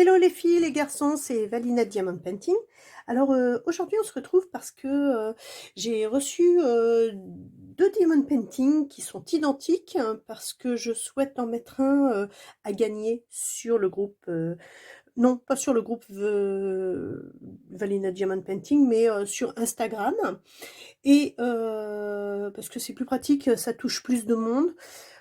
Hello les filles, les garçons, c'est Valina Diamond Painting. Alors aujourd'hui on se retrouve parce que j'ai reçu deux Diamond Painting qui sont identiques parce que je souhaite en mettre un à gagner sur le groupe, non pas sur le groupe Valina Diamond Painting mais sur Instagram. Et parce que c'est plus pratique, ça touche plus de monde.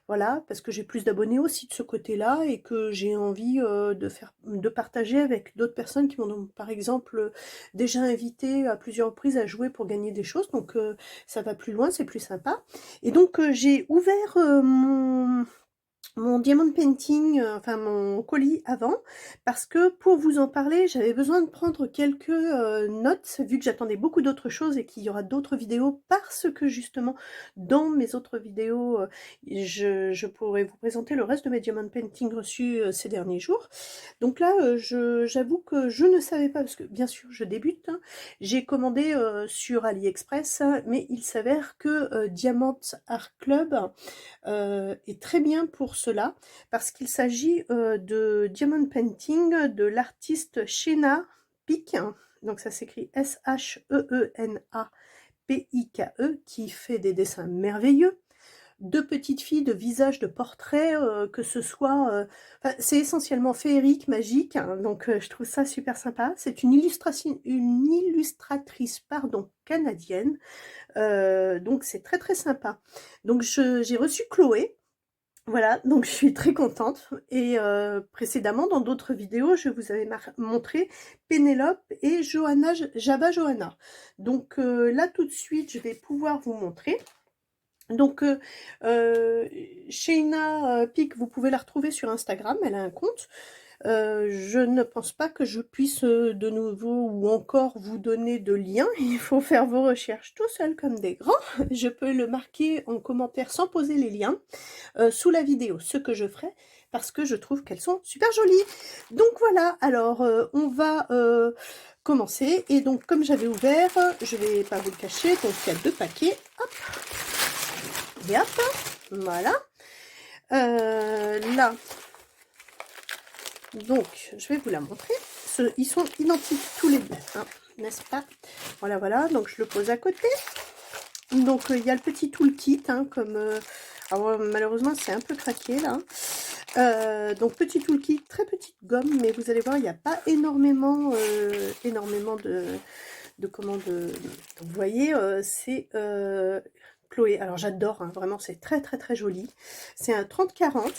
Voilà, parce que j'ai plus d'abonnés aussi de ce côté-là et que j'ai envie de partager avec d'autres personnes qui m'ont par exemple déjà invité à plusieurs reprises à jouer pour gagner des choses. Donc ça va plus loin, c'est plus sympa. Et donc j'ai ouvert mon diamond painting, enfin mon colis avant, parce que pour vous en parler, j'avais besoin de prendre quelques notes, vu que j'attendais beaucoup d'autres choses et qu'il y aura d'autres vidéos, parce que justement, dans mes autres vidéos, je pourrais vous présenter le reste de mes diamond painting reçus ces derniers jours. Donc là, j'avoue que je ne savais pas, parce que bien sûr, je débute, hein. J'ai commandé sur AliExpress, mais il s'avère que Diamant Art Club est très bien pour cela, parce qu'il s'agit de Diamond Painting de l'artiste Shena Peak, donc ça s'écrit S-H-E-E-N-A-P-I-K-E, qui fait des dessins merveilleux. Deux petites filles de visage de portrait, que ce soit... enfin, c'est essentiellement féerique, magique, hein, donc je trouve ça super sympa. C'est une illustratrice pardon, canadienne, donc c'est très très sympa. Donc j'ai reçu Chloé, voilà, donc je suis très contente. Et précédemment, dans d'autres vidéos, je vous avais montré Pénélope et Johanna, Java Johanna. Donc là, tout de suite, je vais pouvoir vous montrer. Donc, Shayna Peak, vous pouvez la retrouver sur Instagram, elle a un compte. Je ne pense pas que je puisse de nouveau ou encore vous donner de lien. Il faut faire vos recherches tout seul comme des grands. Je peux le marquer en commentaire sans poser les liens sous la vidéo, ce que je ferai parce que je trouve qu'elles sont super jolies. Donc voilà, alors on va commencer. Et donc comme j'avais ouvert, je vais pas vous le cacher, donc il y a deux paquets. Hop. Et hop, voilà. Là, donc, je vais vous la montrer. Ils sont identiques tous les deux, hein, n'est-ce pas? Voilà, voilà. Donc, je le pose à côté. Donc, il y a le petit toolkit, hein, comme... alors, malheureusement, c'est un peu craqué, là. Donc, petit toolkit, très petite gomme, mais vous allez voir, il n'y a pas énormément de commandes. Donc, vous voyez, c'est... Chloé, alors j'adore, hein, vraiment c'est très très très joli. C'est un 30-40.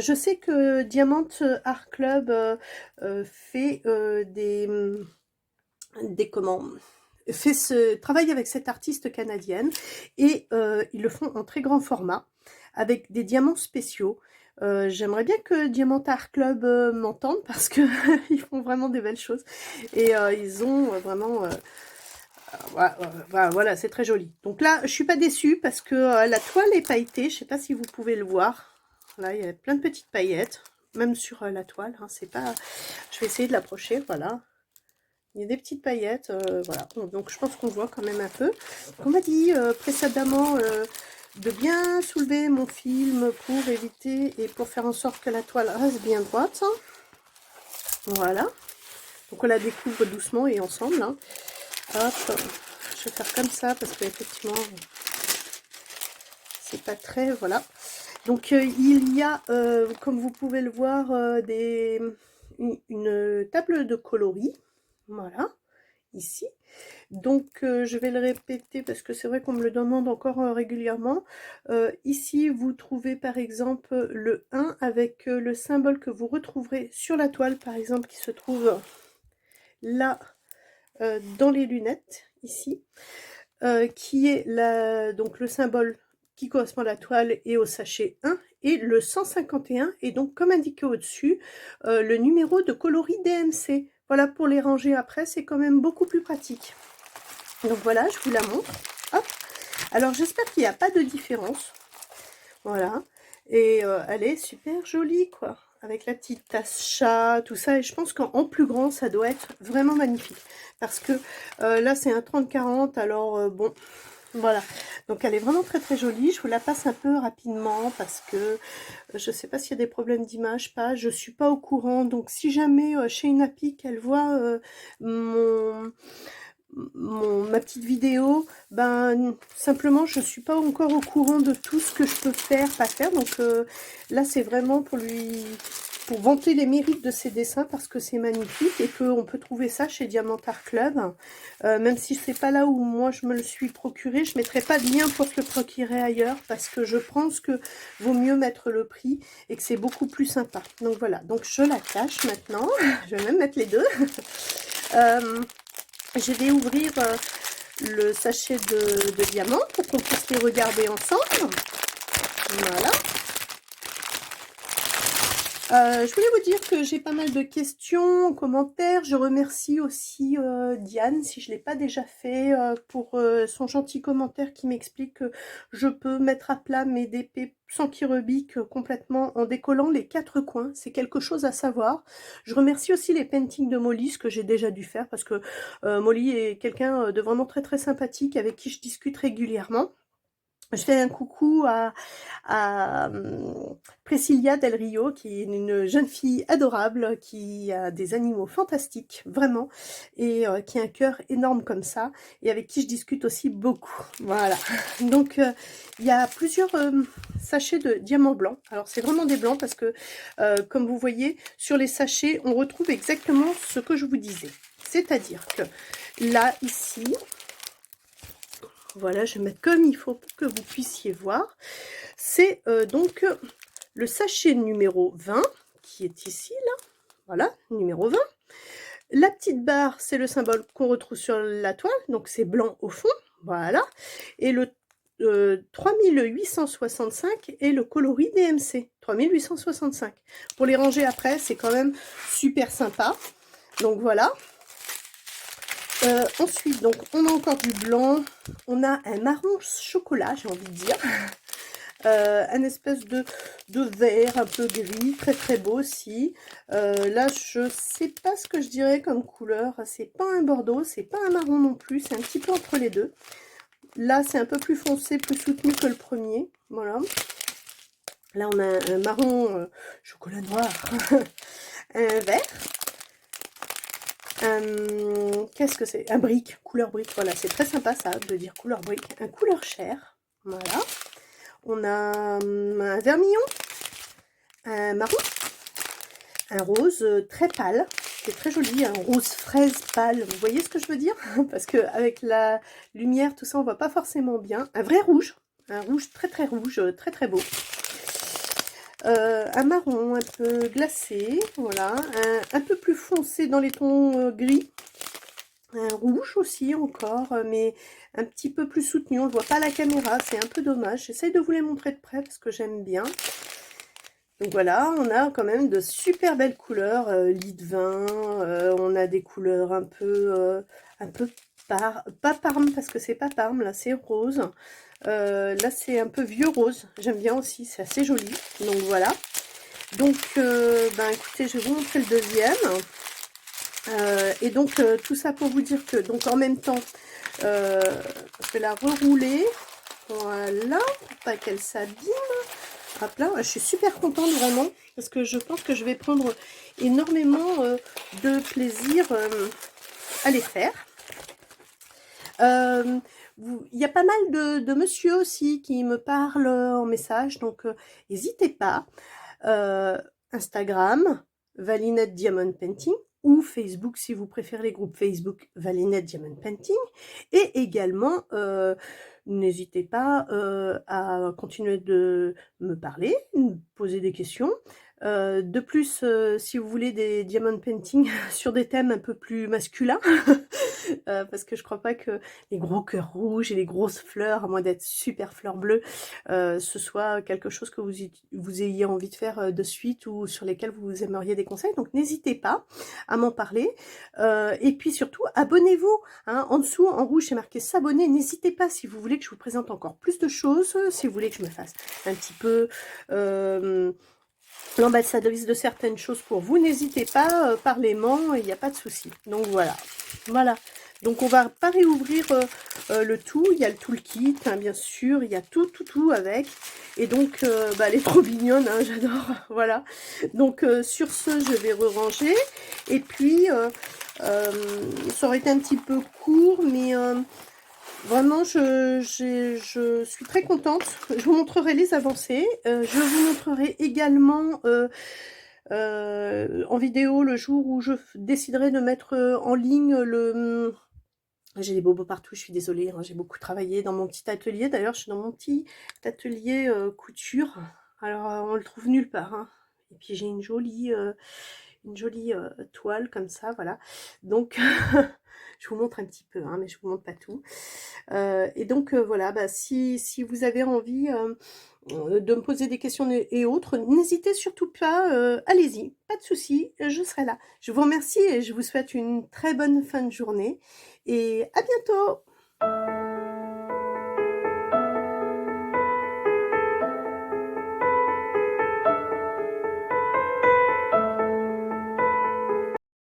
Je sais que Diamant Art Club fait des comment travaille avec cette artiste canadienne et ils le font en très grand format avec des diamants spéciaux. J'aimerais bien que Diamant Art Club m'entende parce que ils font vraiment des belles choses et ils ont vraiment voilà, c'est très joli. Donc là, je suis pas déçue parce que la toile est pailletée. Je sais pas si vous pouvez le voir. Là, il y a plein de petites paillettes, même sur la toile. Hein, c'est pas. Je vais essayer de l'approcher. Voilà. Il y a des petites paillettes. Voilà. Donc je pense qu'on voit quand même un peu. On m'a dit précédemment de bien soulever mon film pour éviter et pour faire en sorte que la toile reste bien droite. Hein. Voilà. Donc on la découvre doucement et ensemble. Hein. Hop, je vais faire comme ça parce qu'effectivement, c'est pas très... Voilà. Donc, il y a, comme vous pouvez le voir, une table de coloris. Voilà, ici. Donc, je vais le répéter parce que c'est vrai qu'on me le demande encore régulièrement. Ici, vous trouvez par exemple le 1 avec le symbole que vous retrouverez sur la toile, par exemple, qui se trouve là, dans les lunettes, ici, qui est donc le symbole qui correspond à la toile et au sachet 1, et le 151, et donc comme indiqué au-dessus, le numéro de coloris DMC. Voilà, pour les ranger après, c'est quand même beaucoup plus pratique. Donc voilà, je vous la montre. Hop. Alors j'espère qu'il n'y a pas de différence. Voilà. Et elle est super jolie, quoi. Avec la petite tasse chat, tout ça. Et je pense qu'en plus grand, ça doit être vraiment magnifique. Parce que là, c'est un 30-40. Alors, bon, voilà. Donc elle est vraiment très très jolie. Je vous la passe un peu rapidement parce que je sais pas s'il y a des problèmes d'image, pas. Je suis pas au courant. Donc si jamais chez Inapic elle voit mon ma petite vidéo, ben simplement je suis pas encore au courant de tout ce que je peux faire, pas faire. Donc là c'est vraiment pour vanter les mérites de ses dessins parce que c'est magnifique et qu'on peut trouver ça chez Diamant Art Club. Même si c'est pas là où moi je me le suis procuré, je mettrai pas de lien pour se le procurer ailleurs parce que je pense que vaut mieux mettre le prix et que c'est beaucoup plus sympa. Donc voilà, donc je la cache maintenant. Je vais même mettre les deux. Je vais ouvrir le sachet de diamants pour qu'on puisse les regarder ensemble. Voilà. Je voulais vous dire que j'ai pas mal de questions, commentaires. Je remercie aussi Diane, si je ne l'ai pas déjà fait, pour son gentil commentaire qui m'explique que je peux mettre à plat mes DP sans qu'ils rebiquent complètement en décollant les 4 coins. C'est quelque chose à savoir. Je remercie aussi les paintings de Molly, ce que j'ai déjà dû faire, parce que Molly est quelqu'un de vraiment très très sympathique avec qui je discute régulièrement. Je fais un coucou à Priscilla Del Rio, qui est une jeune fille adorable, qui a des animaux fantastiques, vraiment, et qui a un cœur énorme comme ça, et avec qui je discute aussi beaucoup. Voilà. Donc, il y a plusieurs sachets de diamants blancs. Alors, c'est vraiment des blancs parce que, comme vous voyez, sur les sachets, on retrouve exactement ce que je vous disais. C'est-à-dire que là, ici... Voilà, je vais mettre comme il faut pour que vous puissiez voir. C'est donc le sachet numéro 20 qui est ici, là. Voilà, numéro 20. La petite barre, c'est le symbole qu'on retrouve sur la toile, donc c'est blanc au fond. Voilà. Et le 3865 est le coloris DMC. 3865. Pour les ranger après, c'est quand même super sympa. Donc voilà. Ensuite, donc, on a encore du blanc, on a un marron chocolat, j'ai envie de dire, un espèce de vert un peu gris, très très beau aussi. Là, je sais pas ce que je dirais comme couleur, c'est pas un bordeaux, c'est pas un marron non plus, c'est un petit peu entre les deux. Là, c'est un peu plus foncé, plus soutenu que le premier, voilà. Là, on a un marron chocolat noir, un vert. Qu'est-ce que c'est? Un brique, couleur brique, voilà, c'est très sympa ça de dire couleur brique. Un couleur chair, voilà. On a un vermillon, un marron, un rose très pâle, c'est très joli, un rose fraise pâle, vous voyez ce que je veux dire? Parce que avec la lumière, tout ça, on voit pas forcément bien. Un vrai rouge, un rouge très très rouge, très très beau. Un marron un peu glacé, voilà, un peu plus foncé dans les tons gris, un rouge aussi encore, mais un petit peu plus soutenu, on ne voit pas à la caméra, c'est un peu dommage, j'essaye de vous les montrer de près parce que j'aime bien. Donc voilà, on a quand même de super belles couleurs, lit de vin, on a des couleurs un peu pas parme parce que c'est pas parme, là c'est rose. Là c'est un peu vieux rose, j'aime bien aussi, c'est assez joli, donc voilà. Donc ben écoutez, je vais vous montrer le deuxième. Et donc tout ça pour vous dire que donc en même temps je vais la rerouler, voilà, pour pas qu'elle s'abîme. Hop là, je suis super contente vraiment parce que je pense que je vais prendre énormément de plaisir à les faire. Il y a pas mal de monsieur aussi qui me parlent en message, donc n'hésitez pas. Instagram, Valinette Diamond Painting, ou Facebook si vous préférez les groupes Facebook Valinette Diamond Painting. Et également, n'hésitez pas à continuer de me parler, me poser des questions. De plus, si vous voulez des diamond painting sur des thèmes un peu plus masculins, parce que je crois pas que les gros cœurs rouges et les grosses fleurs, à moins d'être super fleurs bleues, ce soit quelque chose que vous ayez envie de faire de suite ou sur lesquels vous aimeriez des conseils. Donc n'hésitez pas à m'en parler. Et puis surtout, abonnez-vous. Hein, en dessous, en rouge, c'est marqué s'abonner. N'hésitez pas si vous voulez que je vous présente encore plus de choses, si vous voulez que je me fasse un petit peu... l'ambassadrice de certaines choses pour vous, n'hésitez pas, parlez-moi, il n'y a pas de souci. Donc voilà, voilà. Donc on va pas réouvrir le tout. Il y a le toolkit, hein, bien sûr, il y a tout avec. Et donc, bah, elle est trop mignonne, hein, j'adore, voilà. Donc, sur ce, je vais re-ranger. Et puis, ça aurait été un petit peu court, mais vraiment, je suis très contente. Je vous montrerai les avancées. Je vous montrerai également en vidéo le jour où je déciderai de mettre en ligne le... J'ai des bobos partout, je suis désolée, hein, j'ai beaucoup travaillé dans mon petit atelier. D'ailleurs, je suis dans mon petit atelier couture. Alors, on le trouve nulle part, hein. Et puis, j'ai une jolie toile comme ça, voilà. Donc, je vous montre un petit peu, hein, mais je vous montre pas tout. Et donc, voilà, bah, si vous avez envie de me poser des questions et autres, n'hésitez surtout pas, allez-y, pas de souci, je serai là. Je vous remercie et je vous souhaite une très bonne fin de journée et à bientôt!